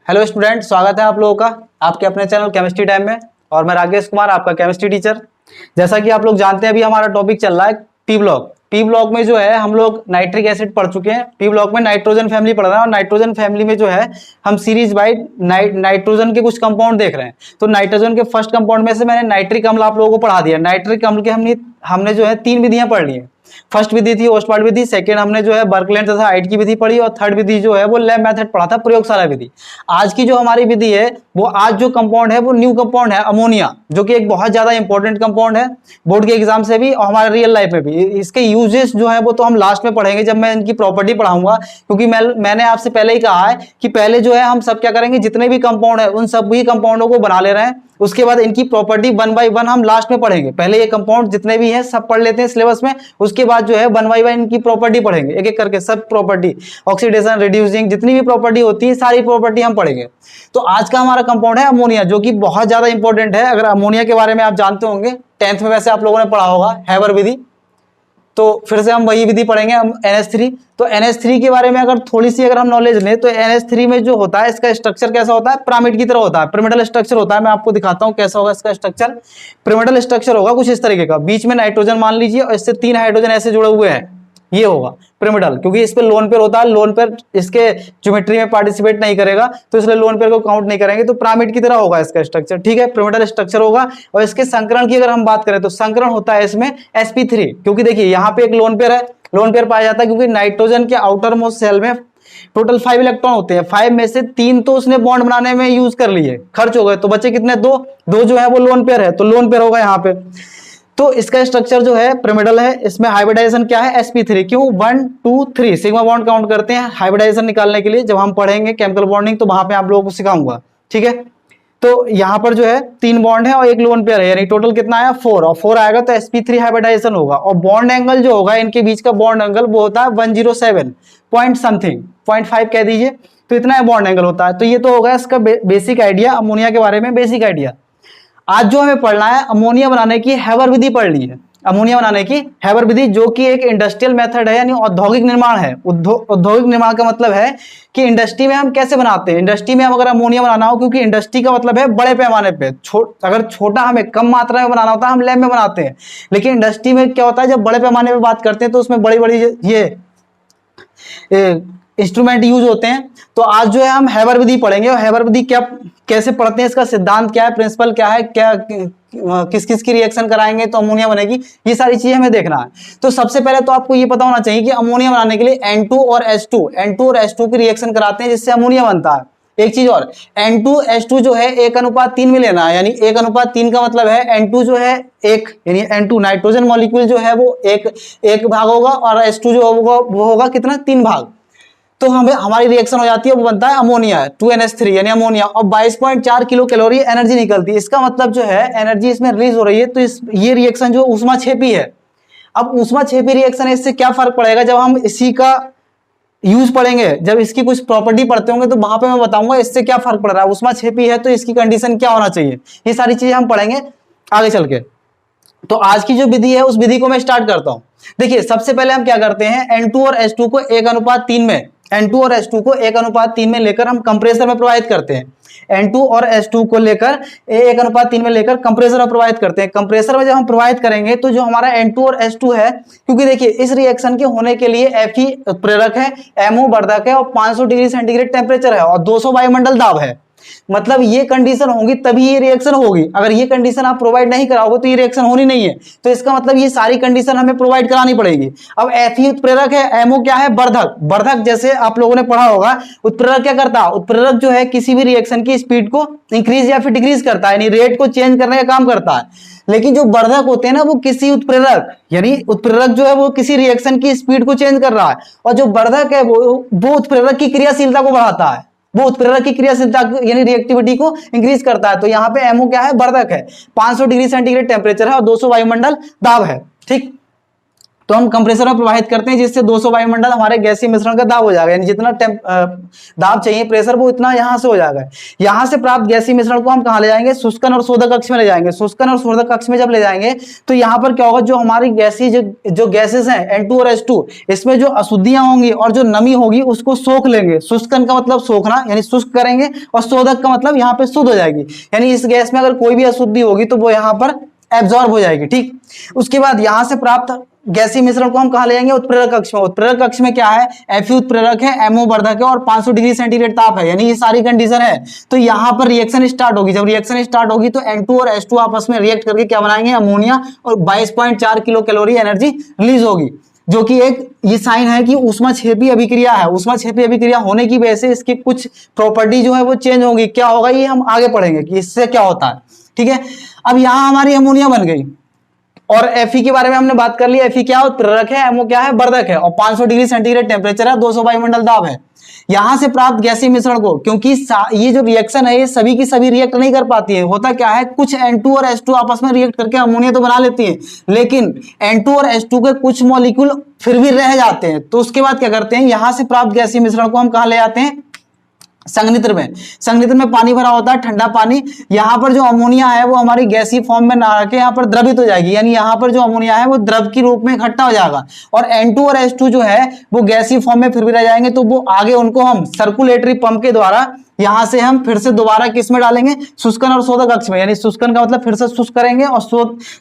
Hello student, स्वागत है आप लोगों का आपके अपने चैनल केमिस्ट्री टाइम में। और मैं राकेश कुमार, आपका केमिस्ट्री टीचर। जैसा कि आप लोग जानते हैं, अभी हमारा टॉपिक चल रहा है पी ब्लॉक। पी ब्लॉक में जो है हम लोग नाइट्रिक एसिड पढ़ चुके हैं। पी ब्लॉक में नाइट्रोजन फैमिली पढ़ रहे हैं और नाइट्रोजन फैमिली में जो है हम सीरीज वाइज नाइट्रोजन के कुछ कंपाउंड देख रहे हैं। तो नाइट्रोजन के फर्स्ट कंपाउंड में से मैंने नाइट्रिक अम्ल आप लोगों को पढ़ा दिया। नाइट्रिक अम्ल के हमने जो है 3 विधियां पढ़ ली है। फर्स्ट विधि थी ओस्टवाल्ड विधि, सेकंड हमने जो है बर्कलैंड तथा हाइट की विधि पढ़ी और थर्ड विधि जो है वो लैब मेथड पढ़ा था, प्रयोगशाला विधि। आज की जो हमारी विधि है वो आज जो कंपाउंड है वो न्यू कंपाउंड है अमोनिया, जो कि एक बहुत ज्यादा इंपॉर्टेंट कंपाउंड है बोर्ड के एग्जाम से भी और हमारे रियल लाइफ में भी। इसके यूजेस जो है वो तो हम लास्ट में पढ़ेंगे जब मैं इनकी प्रॉपर्टी पढ़ाऊंगा, क्योंकि मैंने आपसे पहले ही कहा है कि पहले जो है हम सब क्या करेंगे, जितने भी कंपाउंड है उन सभी कंपाउंडों को बना ले रहे हैं, उसके बाद इनकी प्रॉपर्टी 1 बाय 1 हम लास्ट में पढ़ेंगे। पहले ये कंपाउंड जितने भी हैं सब पढ़ लेते हैं सिलेबस में, उसके बाद जो है 1 बाय 1 इनकी प्रॉपर्टी पढ़ेंगे, एक एक करके सब प्रॉपर्टी, ऑक्सीडेशन, रिड्यूसिंग, जितनी भी प्रॉपर्टी होती है सारी प्रॉपर्टी हम पढ़ेंगे। तो आज का हमारा कंपाउंड है अमोनिया, जो कि बहुत ज्यादा इंपॉर्टेंट है। अगर अमोनिया के बारे में आप जानते होंगे 10th में वैसे आप लोगों ने पढ़ा होगा हैबर विधि, तो फिर से हम वही विधि पढ़ेंगे हम NH3। तो NH3 के बारे में अगर थोड़ी सी अगर हम नॉलेज लें तो NH3 में जो होता है इसका स्ट्रक्चर कैसा होता है, पिरामिड की तरह होता है, पिरामिडल स्ट्रक्चर होता है। मैं आपको दिखाता हूं कैसा होगा इसका स्ट्रक्चर। पिरामिडल स्ट्रक्चर होगा कुछ इस तरीके का, बीच में नाइट्रोजन मान लीजिए और इससे 3 हाइड्रोजन ऐसे जुड़े हुए हैं, ये होगा पिरामिडल। क्योंकि इस पे लोन पेयर होता है, लोन पेयर इसके ज्योमेट्री में पार्टिसिपेट नहीं करेगा तो इसलिए लोन पेयर को काउंट नहीं करेंगे। तो पिरामिड की तरह होगा इसका स्ट्रक्चर, ठीक है, पिरामिडल स्ट्रक्चर होगा। और इसके संकरण की अगर हम बात करें तो संकरण होता है इसमें sp3, क्योंकि देखिए यहाँ पे एक लोन पेयर है, लोन पेयर पाया जाता है क्योंकि नाइट्रोजन के आउटर मोस्ट सेल में टोटल 5 इलेक्ट्रॉन होते हैं, 5 में से 3 तो उसने बॉन्ड बनाने में यूज कर लिए, खर्च हो गए, तो बचे कितने, 2 जो है वो लोन पेयर है, तो लोन पेयर होगा यहाँ पे। तो इसका स्ट्रक्चर जो है पिरामिडल है। इसमें हाइब्रिडाइजेशन क्या है, sp3। क्यों 1 2 3 सिग्मा बॉन्ड काउंट करते हैं हाइब्रिडाइजेशन निकालने के लिए। जब हम पढ़ेंगे केमिकल बॉन्डिंग तो वहां पे आप लोगों को सिखाऊंगा, ठीक है। तो यहाँ पर जो है 3 बॉन्ड है और एक लोन पेयर है, यानी टोटल कितना आया 4, और 4 आएगा तो sp3 हाइब्रिडाइजेशन होगा। और बॉन्ड एंगल जो होगा इनके बीच का बॉन्ड एंगल वो होता है 107 पॉइंट समथिंग, 0.5 कह दीजिए, तो इतना बॉन्ड एंगल होता है। तो ये तो होगा इसका बेसिक आइडिया, अमोनिया के बारे में बेसिक आइडिया। आज जो हमें पढ़ना है अमोनिया बनाने की हैबर विधि पढ़ ली है। अमोनिया बनाने की हैबर विधि जो कि एक इंडस्ट्रियल मेथड है, यानी औद्योगिक निर्माण है। औद्योगिक निर्माण का मतलब है कि इंडस्ट्री में हम कैसे बनाते हैं। इंडस्ट्री में हम अगर अमोनिया बनाना हो, क्योंकि इंडस्ट्री का मतलब है बड़े पैमाने पे, अगर छोटा हमें कम मात्रा में बनाना होता है हम लैब में बनाते हैं, लेकिन इंडस्ट्री में क्या होता है जब बड़े पैमाने पे बात करते हैं तो उसमें बड़ी बड़ी ये इंस्ट्रूमेंट यूज होते हैं। तो आज जो है हम हैबर विधि पढ़ेंगे और हैबर विधि क्या कैसे पढ़ते हैं, इसका सिद्धांत क्या है, प्रिंसिपल क्या है, क्या किस किस की रिएक्शन कराएंगे तो अमोनिया बनेगी, ये सारी चीजें हमें देखना है। तो सबसे पहले तो आपको ये पता होना चाहिए कि अमोनिया बनाने के लिए N2 और H2 की रिएक्शन कराते हैं जिससे अमोनिया बनता है। एक चीज और, N2H2 जो है 1:3 में लेना है, यानी 1:3 का मतलब है N2 जो है 1, यानी N2 नाइट्रोजन मॉलिक्यूल जो है वो एक भाग होगा और H2 जो होगा वो होगा कितना, 3 भाग। तो हमें हमारी रिएक्शन हो जाती है, वो बनता है अमोनिया 2NH3 यानी अमोनिया, और 22.4 किलो कैलोरी एनर्जी निकलती है। इसका मतलब जो है एनर्जी इसमें रिलीज हो रही है। तो ये रिएक्शन जो ऊष्माक्षेपी है। अब ऊष्माक्षेपी रिएक्शन है, इससे क्या फर्क पड़ेगा जब हम इसी का यूज पढ़ेंगे, जब इसकी कुछ प्रॉपर्टी पढ़ते होंगे तो वहां पे मैं बताऊंगा इससे क्या फर्क पड़ रहा है। ऊष्माक्षेपी है तो इसकी कंडीशन क्या होना चाहिए, ये सारी चीजें हम पढ़ेंगे आगे चल के। तो आज की जो विधि है उस विधि को मैं स्टार्ट करता हूं। देखिए सबसे पहले हम क्या करते हैं, N2 और H2 को 1:3 में, N2 और H2 को 1:3 में लेकर हम कंप्रेसर में प्रोवाइड करते हैं। N2 और H2 को लेकर 1:3 में लेकर कंप्रेसर में प्रोवाइड करते हैं। कंप्रेसर में जब हम प्रोवाइड करेंगे तो जो हमारा N2 और H2 है, क्योंकि देखिए इस रिएक्शन के होने के लिए Fe उत्प्रेरक है, MO वर्धक है और 500 डिग्री सेंटीग्रेड टेम्परेचर है और 200 वायुमंडल दाब है। मतलब ये कंडीशन होंगी तभी ये रिएक्शन होगी। अगर ये कंडीशन आप प्रोवाइड नहीं कराओगे तो ये रिएक्शन होनी नहीं है। तो इसका मतलब ये सारी कंडीशन हमें प्रोवाइड करानी पड़ेगी। अब Fe उत्प्रेरक है, MO क्या है, वर्धक। वर्धक जैसे आप लोगों ने पढ़ा होगा, उत्प्रेरक क्या करता है, उत्प्रेरक जो है किसी भी रिएक्शन की स्पीड को इंक्रीज या फिर डिक्रीज करता है, यानी रेट को चेंज करने का काम करता है। लेकिन जो वर्धक होते हैं ना वो किसी उत्प्रेरक, यानी उत्प्रेरक जो है वो किसी रिएक्शन की स्पीड को चेंज कर रहा है, और जो वर्धक है वो उत्प्रेरक की क्रियाशीलता को बढ़ाता है, वो उत्प्रेरक की क्रियाशीलता यानी रिएक्टिविटी को इंक्रीज करता है। तो यहाँ पे MO क्या है, वर्धक है, 500 डिग्री सेंटीग्रेड टेम्परेचर है और 200 वायुमंडल दाब है, ठीक। तो हम कंप्रेसर में प्रवाहित करते हैं, जिससे 200 वायुमंडल हमारे गैसीय मिश्रण का दाब हो जाएगा, यानी जितना दाब चाहिए प्रेशर वो इतना यहाँ से हो जाएगा। यहाँ से प्राप्त गैसीय मिश्रण को हम कहाँ ले जाएंगे, शुष्कन और शोधक कक्ष में ले जाएंगे। शुष्कन और शोधक कक्ष में जब ले जाएंगे तो यहाँ पर क्या होगा, जो हमारी गैसीय जो गैसेस हैं N2 और H2, इसमें जो अशुद्धियां होंगी और जो नमी होगी उसको सोख लेंगे। शुष्कन का मतलब सोखना, यानी शुष्क करेंगे, और शोधक का मतलब यहाँ पे शुद्ध हो जाएगी, यानी इस गैस में अगर कोई भी अशुद्धि होगी तो वो यहाँ पर एब्जॉर्ब हो जाएगी। ठीक, उसके बाद यहां से प्राप्त गैसीय मिश्रण को हम कहा ले जाएंगे, उत्प्रेरक कक्ष में। उत्प्रेरक कक्ष में क्या है, Fe उत्प्रेरक है, MO वर्धक है और 500 डिग्री सेंटीग्रेड ताप है, यानी ये सारी कंडीशन है। तो यहां पर रिएक्शन स्टार्ट होगी। जब रिएक्शन स्टार्ट होगी तो N2 और H2 आपस में रिएक्ट करके क्या बनाएंगे, अमोनिया, और 22.4 किलो कैलोरी एनर्जी रिलीज होगी, जो कि एक ये साइन है कि ऊष्माक्षेपी अभिक्रिया है। ऊष्माक्षेपी अभिक्रिया होने की वजह से इसकी कुछ प्रॉपर्टी जो है वो चेंज होगी। क्या होगा ये हम आगे पढ़ेंगे कि इससे क्या होता है। ठीक है, अब यहां हमारी अमोनिया बन गई, और Fe के बारे में हमने बात कर ली। Fe क्या उत्प्रेरक है, MO क्या है, वर्धक है, और 500 डिग्री सेंटीग्रेड टेम्परेचर है, 200 वायुमंडल दाब है। यहां से प्राप्त गैसीय मिश्रण को, क्योंकि ये जो रिएक्शन है ये सभी की सभी रिएक्ट नहीं कर पाती है। होता क्या है, कुछ N2 और H2 आपस में रिएक्ट करके अमोनिया तो बना लेती है, लेकिन N2 और H2 के कुछ मॉलिक्यूल फिर भी रह जाते हैं। तो उसके बाद क्या करते हैं, यहां से प्राप्त गैसीय मिश्रण को हम कहां ले आते हैं, संघनित्र में। संघनित्र में पानी भरा होता है, ठंडा पानी। यहाँ पर जो अमोनिया है वो हमारी गैसीय फॉर्म में ना आके यहाँ पर द्रवित हो जाएगी, यानी यहाँ पर जो अमोनिया है वो द्रव के रूप में इकट्ठा हो जाएगा, और N2 और H2 जो है वो गैसीय फॉर्म में फिर भी रह जाएंगे। तो वो आगे उनको हम सर्कुलेटरी पंप के द्वारा यहां से हम फिर से दोबारा किस में डालेंगे, शुष्कन और शोधक कक्ष में। यानी शुष्कन का मतलब फिर से शुष्क करेंगे, और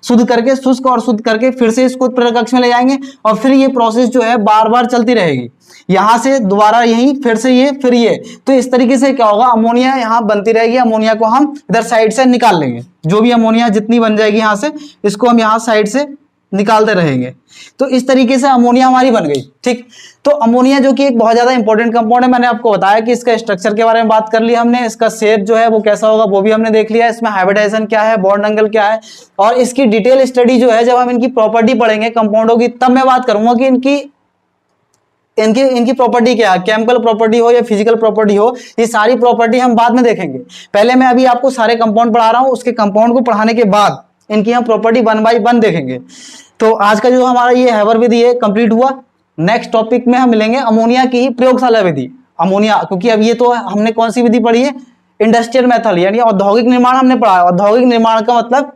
शुद्ध करके, शुष्क और शुद्ध करके फिर से इसको उत्प्रेरक कक्ष में ले जाएंगे, और फिर ये प्रोसेस जो है बार बार चलती रहेगी। यहां से दोबारा यही, फिर से ये, फिर ये। तो इस तरीके से क्या होगा, अमोनिया यहां बनती रहेगी। अमोनिया को हम इधर साइड से निकाल लेंगे, जो भी अमोनिया जितनी बन जाएगी यहां से, इसको हम यहां साइड से निकालते रहेंगे। तो इस तरीके से अमोनिया हमारी बन गई। ठीक, तो अमोनिया जो कि एक बहुत ज्यादा इंपॉर्टेंट कंपाउंड है, मैंने आपको बताया कि इसका स्ट्रक्चर के बारे में बात कर ली हमने, इसका शेप जो है वो कैसा होगा वो भी हमने देख लिया, इसमें हाइब्रिडाइजेशन क्या है, बॉन्ड एंगल क्या है, और इसकी डिटेल स्टडी जो है जब हम इनकी प्रॉपर्टी पढ़ेंगे कंपाउंडों की, तब मैं बात करूंगा कि इनकी प्रॉपर्टी क्या है, केमिकल प्रॉपर्टी हो या फिजिकल प्रॉपर्टी हो, ये सारी प्रॉपर्टी हम बाद में देखेंगे। पहले मैं अभी आपको सारे कंपाउंड पढ़ा रहा हूं, उसके कंपाउंड को पढ़ाने के बाद इनकी हम प्रॉपर्टी 1 बाय 1 देखेंगे। तो आज का जो हमारा ये हैबर विधि है कंप्लीट हुआ। नेक्स्ट टॉपिक में हम मिलेंगे अमोनिया की ही प्रयोगशाला विधि। अमोनिया, क्योंकि अब ये तो हमने कौन सी विधि पढ़ी है, इंडस्ट्रियल मेथड, यानी औद्योगिक निर्माण हमने पढ़ा है। औद्योगिक निर्माण का मतलब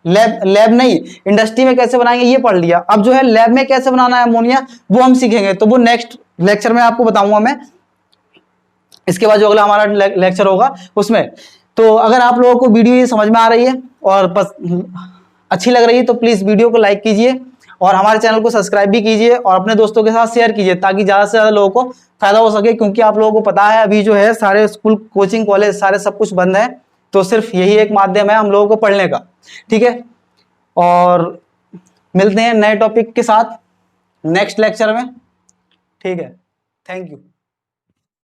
लैब नहीं, इंडस्ट्री में कैसे बनाएंगे ये पढ़ लिया। अब जो है लैब में कैसे बनाना है अमोनिया वो हम सीखेंगे, तो वो नेक्स्ट लेक्चर में आपको बताऊंगा मैं। इसके बाद जो अगला हमारा लेक्चर होगा उसमें। तो अगर आप लोगों को वीडियो ये समझ में आ रही है और अच्छी लग रही है तो प्लीज वीडियो को लाइक कीजिए, और हमारे चैनल को सब्सक्राइब भी कीजिए, और अपने दोस्तों के साथ शेयर कीजिए, ताकि ज्यादा से ज्यादा लोगों को फायदा हो सके। क्योंकि आप लोगों को पता है अभी जो है सारे स्कूल, कोचिंग, कॉलेज सारे सब कुछ बंद है, तो सिर्फ यही एक माध्यम है हम लोगों को पढ़ने का। ठीक है, और मिलते हैं नए टॉपिक के साथ नेक्स्ट लेक्चर में। ठीक है, थैंक यू।